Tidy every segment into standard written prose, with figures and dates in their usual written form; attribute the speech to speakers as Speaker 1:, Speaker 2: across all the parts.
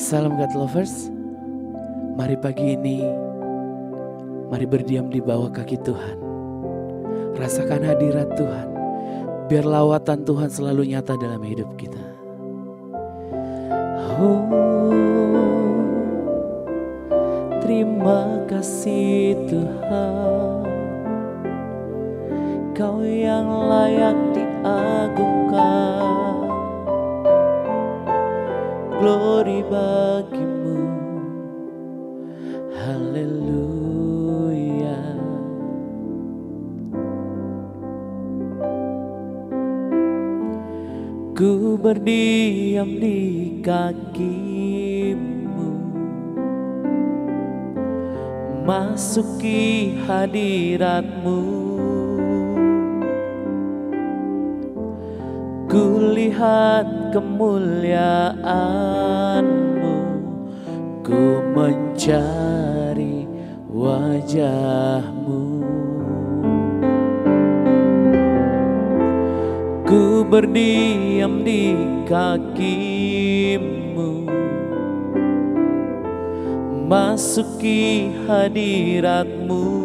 Speaker 1: Salam God Lovers. Mari pagi ini, mari berdiam di bawah kaki Tuhan. Rasakan hadirat Tuhan. Biar lawatan Tuhan selalu nyata dalam hidup kita. Terima kasih Tuhan, Kau yang layak diagungkan. Glory bagimu, haleluya. Ku berdiam di kakimu, masuki hadiratmu. Ku lihat kemuliaan-Mu, ku mencari wajah-Mu. Ku berdiam di kaki-Mu, masuki hadirat-Mu.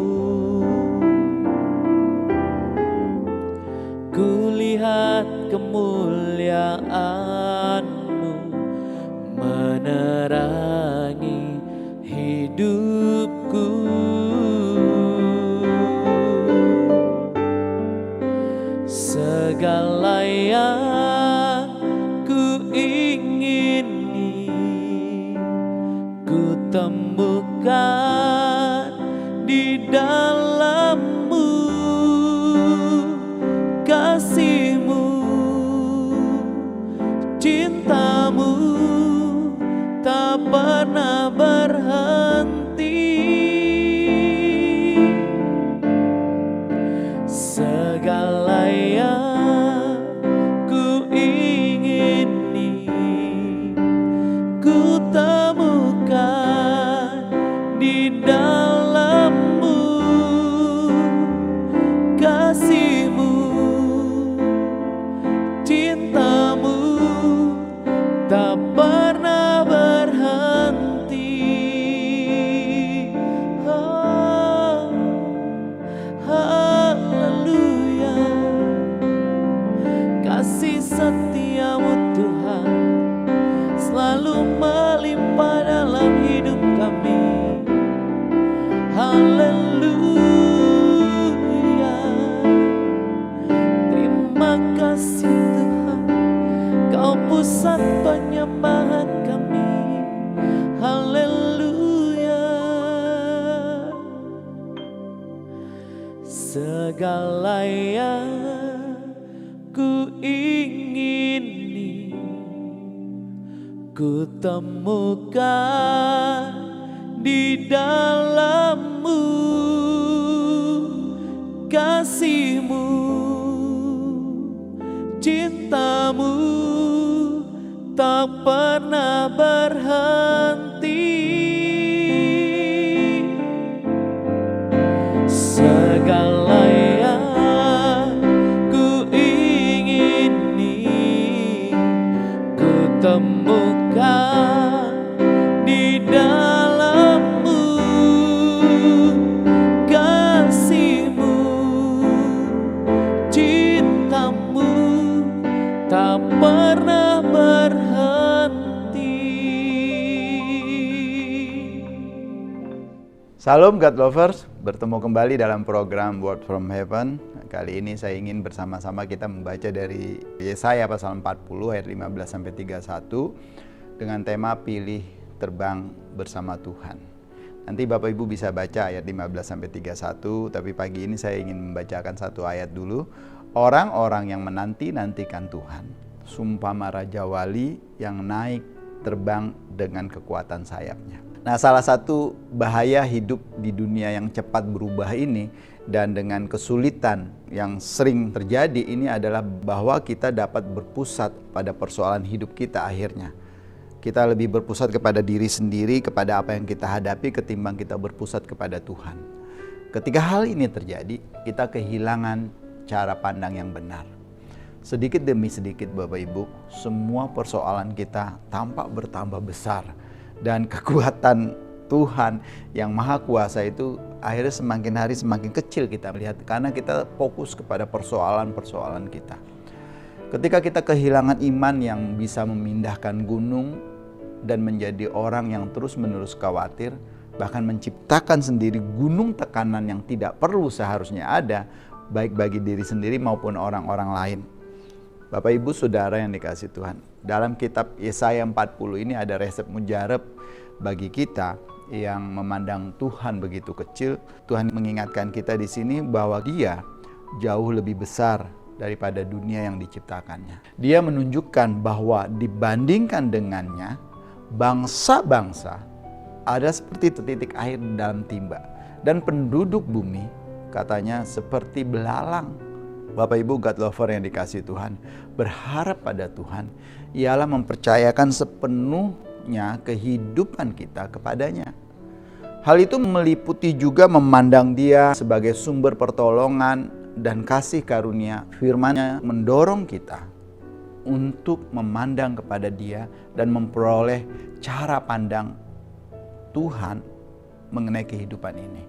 Speaker 1: Ku lihat kemuliaan-Mu menerangi hidupku. Segala yang ku ingini, ku temukan di dalam-Mu. Kasih-Mu, cinta-Mu tak pernah berhenti. Segala yang ku ingini, ku temukan di dalam-Mu. Kasih-Mu, cinta-Mu tak pernah berhenti. Oh, haleluya. Kasih setia-Mu Tuhan selalu melimpah dalam hidup kami. Haleluya. Terima kasih Tuhan, Kau pusat penyembahan kami. Haleluya. Segala yang ku ingini, ku temukan di dalam-Mu. Kasih-Mu, cinta-Mu tak pernah berhenti. Segala yang ku ingini, ku temukan di dalam-Mu. Kasih-Mu, cinta-Mu tak pernah berhenti.
Speaker 2: Salam God Lovers, bertemu kembali dalam program Word from Heaven. Kali ini saya ingin bersama-sama kita membaca dari Yesaya pasal 40 ayat 15-31 dengan tema pilih terbang bersama Tuhan. Nanti Bapak Ibu bisa baca ayat 15-31, tapi pagi ini saya ingin membacakan satu ayat dulu. Orang-orang yang menanti-nantikan Tuhan, sumpama Raja Wali yang naik terbang dengan kekuatan sayapnya. Nah, salah satu bahaya hidup di dunia yang cepat berubah ini dan dengan kesulitan yang sering terjadi ini adalah bahwa kita dapat berpusat pada persoalan hidup kita akhirnya. Kita lebih berpusat kepada diri sendiri, kepada apa yang kita hadapi ketimbang kita berpusat kepada Tuhan. Ketika hal ini terjadi, kita kehilangan cara pandang yang benar. Sedikit demi sedikit Bapak Ibu, semua persoalan kita tampak bertambah besar. Dan kekuatan Tuhan yang maha kuasa itu akhirnya semakin hari semakin kecil kita melihat, karena kita fokus kepada persoalan-persoalan kita. Ketika kita kehilangan iman yang bisa memindahkan gunung dan menjadi orang yang terus-menerus khawatir, bahkan menciptakan sendiri gunung tekanan yang tidak perlu seharusnya ada, baik bagi diri sendiri maupun orang-orang lain. Bapak Ibu Saudara yang dikasihi Tuhan, dalam kitab Yesaya 40 ini ada resep mujarab bagi kita yang memandang Tuhan begitu kecil. Tuhan mengingatkan kita di sini bahwa Dia jauh lebih besar daripada dunia yang diciptakannya. Dia menunjukkan bahwa dibandingkan dengannya, bangsa-bangsa ada seperti titik air dalam timba, dan penduduk bumi katanya seperti belalang. Bapak Ibu God lover yang dikasihi Tuhan, berharap pada Tuhan ialah mempercayakan sepenuhnya kehidupan kita kepadanya. Hal itu meliputi juga memandang Dia sebagai sumber pertolongan dan kasih karunia. Firman-Nya mendorong kita untuk memandang kepada Dia dan memperoleh cara pandang Tuhan mengenai kehidupan ini.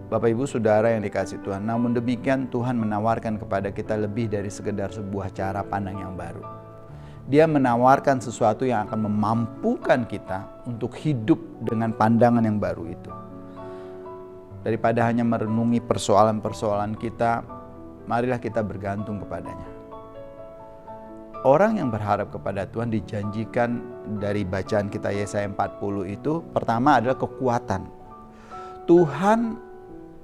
Speaker 2: Bapak Ibu Saudara yang dikasihi Tuhan, namun demikian Tuhan menawarkan kepada kita lebih dari sekedar sebuah cara pandang yang baru. Dia menawarkan sesuatu yang akan memampukan kita untuk hidup dengan pandangan yang baru itu. Daripada hanya merenungi persoalan-persoalan kita, marilah kita bergantung kepadanya. Orang yang berharap kepada Tuhan dijanjikan dari bacaan kita Yesaya 40 itu, pertama adalah kekuatan. Tuhan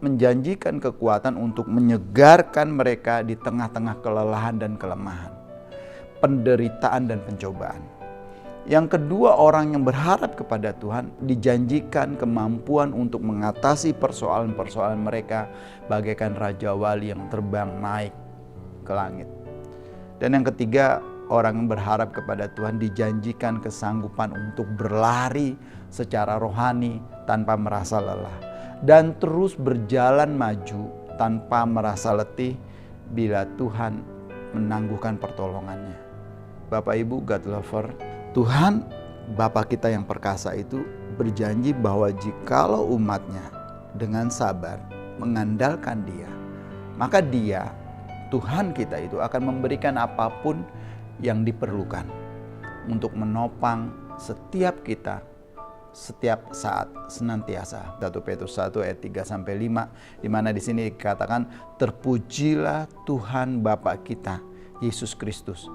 Speaker 2: menjanjikan kekuatan untuk menyegarkan mereka di tengah-tengah kelelahan dan kelemahan, penderitaan dan pencobaan. Yang kedua, orang yang berharap kepada Tuhan dijanjikan kemampuan untuk mengatasi persoalan-persoalan mereka bagaikan Raja Wali yang terbang naik ke langit. Dan yang ketiga, orang yang berharap kepada Tuhan dijanjikan kesanggupan untuk berlari secara rohani tanpa merasa lelah, dan terus berjalan maju tanpa merasa letih bila Tuhan menangguhkan pertolongannya. Bapak Ibu God lover, Tuhan Bapa kita yang perkasa itu berjanji bahwa jikalau umatnya dengan sabar mengandalkan Dia, maka Dia, Tuhan kita itu akan memberikan apapun yang diperlukan untuk menopang setiap kita setiap saat senantiasa. 1 Petrus 1 ayat 3-5, di mana di sini dikatakan, terpujilah Tuhan Bapa kita Yesus Kristus,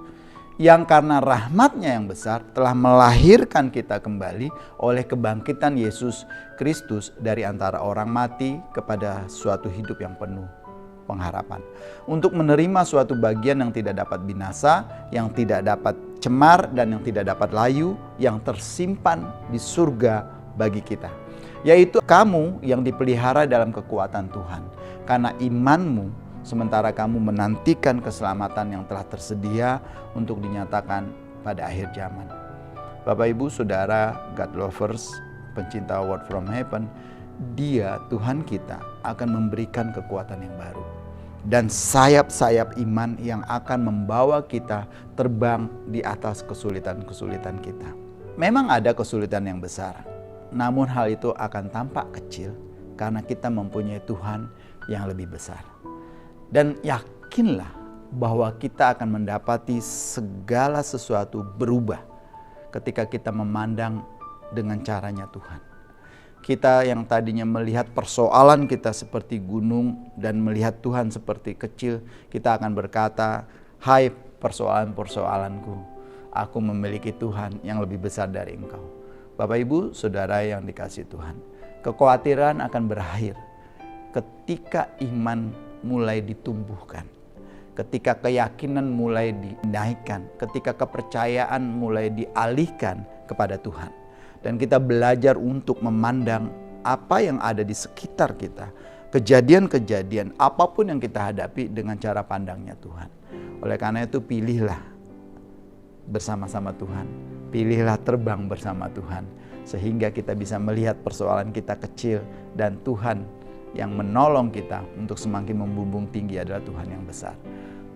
Speaker 2: yang karena rahmat-Nya yang besar telah melahirkan kita kembali oleh kebangkitan Yesus Kristus dari antara orang mati kepada suatu hidup yang penuh pengharapan, untuk menerima suatu bagian yang tidak dapat binasa, yang tidak dapat cemar, dan yang tidak dapat layu, yang tersimpan di surga bagi kita, yaitu kamu yang dipelihara dalam kekuatan Tuhan karena imanmu, sementara kamu menantikan keselamatan yang telah tersedia untuk dinyatakan pada akhir zaman. Bapak Ibu Saudara God lovers, pencinta Word from Heaven, Dia, Tuhan kita, akan memberikan kekuatan yang baru dan sayap-sayap iman yang akan membawa kita terbang di atas kesulitan-kesulitan kita. Memang ada kesulitan yang besar, namun hal itu akan tampak kecil karena kita mempunyai Tuhan yang lebih besar. Dan yakinlah bahwa kita akan mendapati segala sesuatu berubah ketika kita memandang dengan caranya Tuhan. Kita yang tadinya melihat persoalan kita seperti gunung dan melihat Tuhan seperti kecil, kita akan berkata, hai persoalan-persoalanku, aku memiliki Tuhan yang lebih besar dari engkau. Bapak Ibu Saudara yang dikasihi Tuhan, kekhawatiran akan berakhir ketika iman mulai ditumbuhkan, ketika keyakinan mulai dinaikkan, ketika kepercayaan mulai dialihkan kepada Tuhan. Dan kita belajar untuk memandang apa yang ada di sekitar kita, kejadian-kejadian apapun yang kita hadapi dengan cara pandangnya Tuhan. Oleh karena itu pilihlah bersama-sama Tuhan, pilihlah terbang bersama Tuhan, sehingga kita bisa melihat persoalan kita kecil dan Tuhan yang menolong kita untuk semakin membumbung tinggi adalah Tuhan yang besar.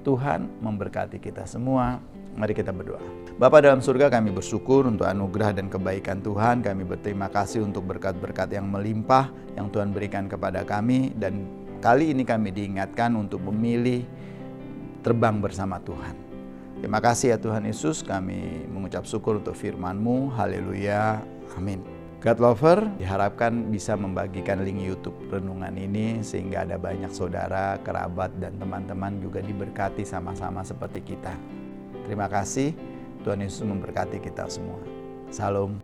Speaker 2: Tuhan memberkati kita semua. Mari kita berdoa. Bapa dalam surga, kami bersyukur untuk anugerah dan kebaikan Tuhan. Kami berterima kasih untuk berkat-berkat yang melimpah yang Tuhan berikan kepada kami. Dan kali ini kami diingatkan untuk memilih terbang bersama Tuhan. Terima kasih ya Tuhan Yesus, kami mengucap syukur untuk firman-Mu. Haleluya, amin. God Lover diharapkan bisa membagikan link YouTube renungan ini sehingga ada banyak saudara, kerabat, dan teman-teman juga diberkati sama-sama seperti kita. Terima kasih, Tuhan Yesus memberkati kita semua. Salam.